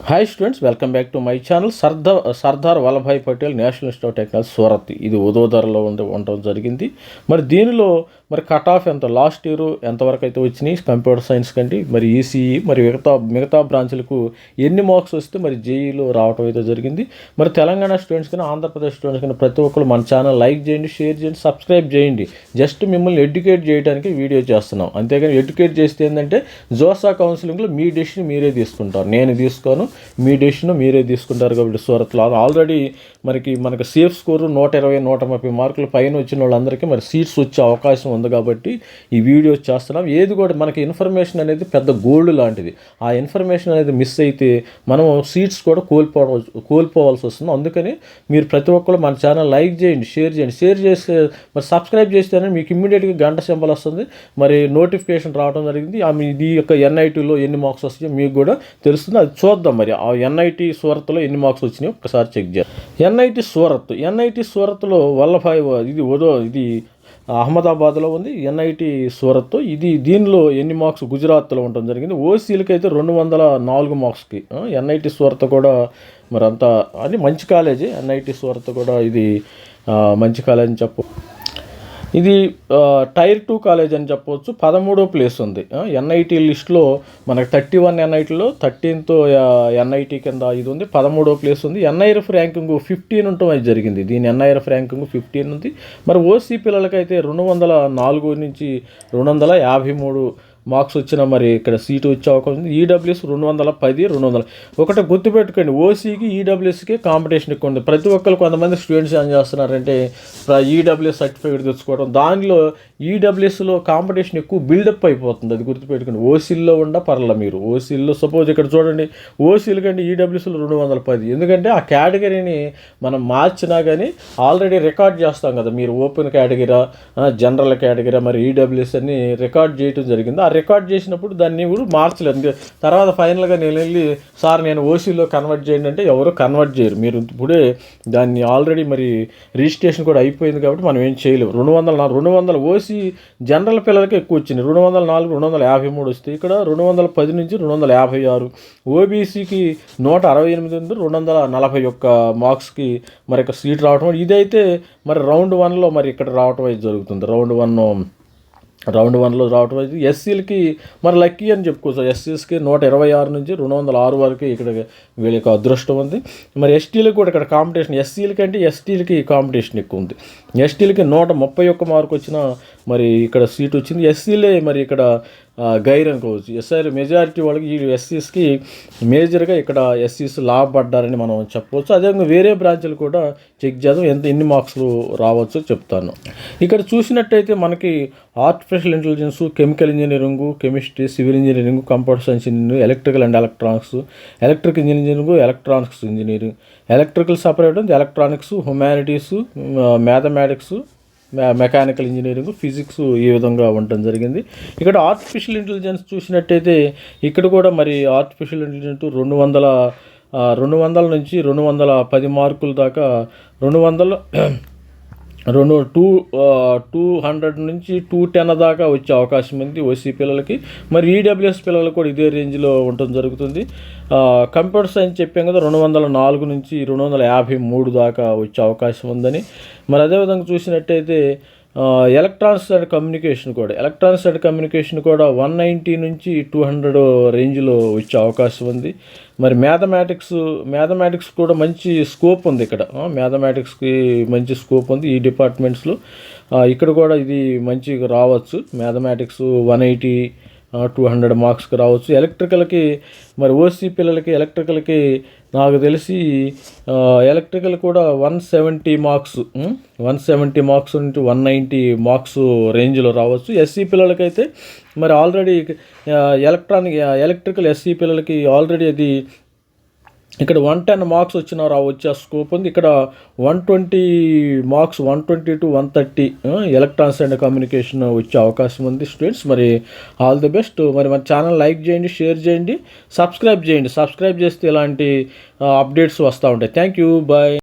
Hi students, welcome back to my channel. Sardar Vallabhbhai Patel national institute of technology Surat, ఇది వదోదరలో ఉండటం జరిగింది. మరి దీనిలో మరి కట్ ఆఫ్ ఎంత, లాస్ట్ ఇయర్ ఎంతవరకు అయితే వచ్చినాయి కంప్యూటర్ సైన్స్ కంటే, మరి ఈసీఈ మరి మిగతా బ్రాంచ్లకు ఎన్ని మార్క్స్ వస్తే మరి జేఈలో రావడం అయితే జరిగింది. మరి తెలంగాణ స్టూడెంట్స్ కానీ ఆంధ్రప్రదేశ్ స్టూడెంట్స్ కానీ ప్రతి ఒక్కరు మన ఛానల్ లైక్ చేయండి, షేర్ చేయండి, సబ్స్క్రైబ్ చేయండి. జస్ట్ మిమ్మల్ని ఎడ్యుకేట్ చేయడానికి వీడియో చేస్తున్నాం, అంతేగాని ఎడ్యుకేట్ చేస్తే ఏంటంటే జోసా కౌన్సిలింగ్లో మీ డెసిషన్ మీరే తీసుకుంటారు, నేను తీసుకోను, మీ డెసిషన్ మీరే తీసుకుంటారు. కాబట్టి సూరత్లో ఆల్రెడీ మనకి సేఫ్ స్కోరు 120, 130 మార్కులు పైన వచ్చిన వాళ్ళందరికీ మరి సీట్స్ వచ్చే అవకాశం ఉంది. కాబట్టి ఈ వీడియో చేస్తున్నాం. ఏది కూడా మనకి ఇన్ఫర్మేషన్ అనేది పెద్ద గోల్డ్ లాంటిది. ఆ ఇన్ఫర్మేషన్ అనేది మిస్ అయితే మనం సీట్స్ కూడా కోల్పోవాల్సి వస్తుంది. అందుకని మీరు ప్రతి ఒక్కరు మన ఛానల్ లైక్ చేయండి, షేర్ చేస్తే మరి సబ్స్క్రైబ్ చేస్తేనే మీకు ఇమ్మీడియట్గా గంట సింబల్ వస్తుంది, మరి నోటిఫికేషన్ రావడం జరిగింది. ఇది యొక్క ఎన్ఐటీలో ఎన్ని మార్క్స్ వస్తాయో మీకు కూడా తెలుస్తుంది. అది చూద్దాం. మరి ఆ ఎన్ఐటి సూరత్లో ఎన్ని మార్క్స్ వచ్చినాయో ఒకసారి చెక్ చేయాలి. ఎన్ఐటి సూరత్లో వల్లభాయ్ ఇది అహ్మదాబాద్లో ఉంది. ఎన్ఐటి సూరత్ దీనిలో ఎన్ని మార్క్స్ గుజరాత్లో ఉండటం జరిగింది. ఓసీలకి అయితే 204 మార్క్స్కి. ఎన్ఐటి సూరత్ కూడా మరి అంతా అది మంచి కాలేజీ. ఎన్ఐటి సూరత్ కూడా ఇది మంచి కాలేజ్ అని ఇది టైర్ 2 కాలేజ్ అని చెప్పవచ్చు. 13వ ప్లేస్ ఉంది ఎన్ఐటి లిస్ట్లో. మనకి 31 ఎన్ఐటీలో 13th ఎన్ఐటి కింద ఇది ఉంది. 13వ ప్లేస్ ఉంది. ఎన్ఐఎఫ్ ర్యాంకింగ్ 15 ఉండటం అది జరిగింది. దీని ఎన్ఐఎఫ్ ర్యాంకింగ్ 15 ఉంది. మరి ఓసీ పిల్లలకైతే 204 నుంచి 253 మార్క్స్ వచ్చిన మరి ఇక్కడ సీటు వచ్చే అవకాశం ఉంది. ఈడబ్ల్యూఎస్ 210, 200. ఒకటి గుర్తుపెట్టుకోండి, ఓసీకి ఈడబ్ల్యూఎస్కి కాంపిటీషన్ ఎక్కువ ఉంది. ప్రతి ఒక్కరు కొంతమంది స్టూడెంట్స్ ఏం చేస్తున్నారంటే ఈడబ్ల్యూఎస్ సర్టిఫికేట్ తెచ్చుకోవడం, దానిలో ఈడబ్ల్యూఎస్లో కాంపిటీషన్ ఎక్కువ బిల్డప్ అయిపోతుంది. అది గుర్తుపెట్టుకోండి. ఓసీల్లో పర్ల మీరు ఓసీల్లో సపోజ్ ఇక్కడ చూడండి, ఓసీల కంటే ఈడబ్ల్యూఎస్లో 210. ఎందుకంటే ఆ కేటగిరీని మనం మార్చినా కానీ ఆల్రెడీ రికార్డ్ చేస్తాం కదా. మీరు ఓపెన్ కేటగిరీ, జనరల్ కేటగిరీ, మరి ఈడబ్ల్యూఎస్ అని రికార్డ్ చేయడం జరిగింది. రికార్డ్ చేసినప్పుడు దాన్ని కూడా మార్చలేదు. తర్వాత ఫైనల్గా నేను వెళ్ళి సార్ నేను ఓసీలో కన్వర్ట్ చేయండి అంటే ఎవరు కన్వర్ట్ చేయరు. మీరు ఇప్పుడే దాన్ని ఆల్రెడీ మరి రిజిస్ట్రేషన్ కూడా అయిపోయింది కాబట్టి మనం ఏం చేయలేము. 200 ఓసీ జనరల్ పిల్లలకి ఎక్కువ వచ్చింది. 204, 253 వస్తాయి. ఇక్కడ 210 నుంచి 256. ఓబీసీకి 168 ఉంది. 241 మార్క్స్కి మరి ఇక్కడ సీట్ రావటం. ఇదైతే మరి రౌండ్ 1లో మరి ఇక్కడ రావటం అయితే జరుగుతుంది. రౌండ్ 1లో రావటం అయితే ఎస్సీలకి మరి లక్కీ అని చెప్పుకోవచ్చు. ఎస్సీస్కి 126 నుంచి 206 వరకు ఇక్కడ వీళ్ళకి అదృష్టం ఉంది. మరి ఎస్టీలకు కూడా ఇక్కడ కాంపిటీషన్, ఎస్సీల కంటే ఎస్టీలకి కాంపిటీషన్ ఎక్కువ ఉంది. ఎస్టీలకి 131 మార్కు వచ్చిన మరి ఇక్కడ సీట్ వచ్చింది. ఎస్సీలే మరి ఇక్కడ గైర్ అనుకోవచ్చు. ఎస్ఐ మెజారిటీ వాళ్ళకి ఈ ఎస్సీస్కి మేజర్గా ఇక్కడ ఎస్సీస్ లాభపడ్డారని మనం చెప్పవచ్చు. అదేవిధంగా వేరే బ్రాంచ్లు కూడా చెక్ చేద్దాం, ఎన్ని మార్క్స్లు రావచ్చో చెప్తాను. ఇక్కడ చూసినట్టయితే మనకి artificial intelligence, chemical engineering, chemistry, civil engineering, computer science engineering, electrical and electronics, electric engineering, electronics engineering, electrical separate ఉంది, electronics, humanities, mathematics, mechanical engineering, physics ఈ విధంగా ఉండటం జరిగింది. ఇక్కడ ఆర్టిఫిషియల్ ఇంటెలిజెన్స్ చూసినట్టయితే ఇక్కడ కూడా మరి ఆర్టిఫిషియల్ ఇంటెలిజెన్స్ 200 నుంచి 210 మార్కుల దాకా 200 నుంచి 210 దాకా వచ్చే అవకాశం ఉంది ఓసీ పిల్లలకి. మరి ఈడబ్ల్యూఎస్ పిల్లలు కూడా ఇదే రేంజ్లో ఉండటం జరుగుతుంది. కంప్యూటర్ సైన్స్ చెప్పాం కదా, 204 నుంచి 253 దాకా వచ్చే అవకాశం ఉందని. మరి అదేవిధంగా చూసినట్టయితే ఎలక్ట్రానిక్స్ అండ్ కమ్యూనికేషన్ కూడా 190 నుంచి 200 రేంజ్లో వచ్చే అవకాశం ఉంది. మరి మ్యాథమెటిక్స్ కూడా మంచి స్కోప్ ఉంది. ఇక్కడ మ్యాథమెటిక్స్కి మంచి స్కోప్ ఉంది ఈ డిపార్ట్మెంట్స్లో. ఇక్కడ కూడా ఇది మంచిగా రావచ్చు. మ్యాథమెటిక్స్ 180, 200 మార్క్స్కి రావచ్చు. ఎలక్ట్రికల్కి మరి ఓసీ పిల్లలకి ఎలక్ట్రికల్కి నాకు తెలిసి ఎలక్ట్రికల్ కూడా 170 మార్క్స్ నుంచి 190 మార్క్స్ రేంజ్లో రావచ్చు. ఎస్సీ పిల్లలకైతే మరి ఆల్రెడీ ఎలక్ట్రికల్ ఎస్సీ పిల్లలకి ఆల్రెడీ అది ఇక్కడ 110 మార్క్స్ వచ్చే స్కోప్ ఉంది. ఇక్కడ 120 marks, 120 to 130 electronics and communication వచ్చే అవకాశం ఉంది స్టూడెంట్స్. మరి ఆల్ ది బెస్ట్. మరి మన ఛానల్ లైక్ చేయండి, షేర్ చేయండి, సబ్స్క్రైబ్ చేస్తే ఇలాంటి అప్డేట్స్ వస్తూ ఉంటాయి. Thank you, bye.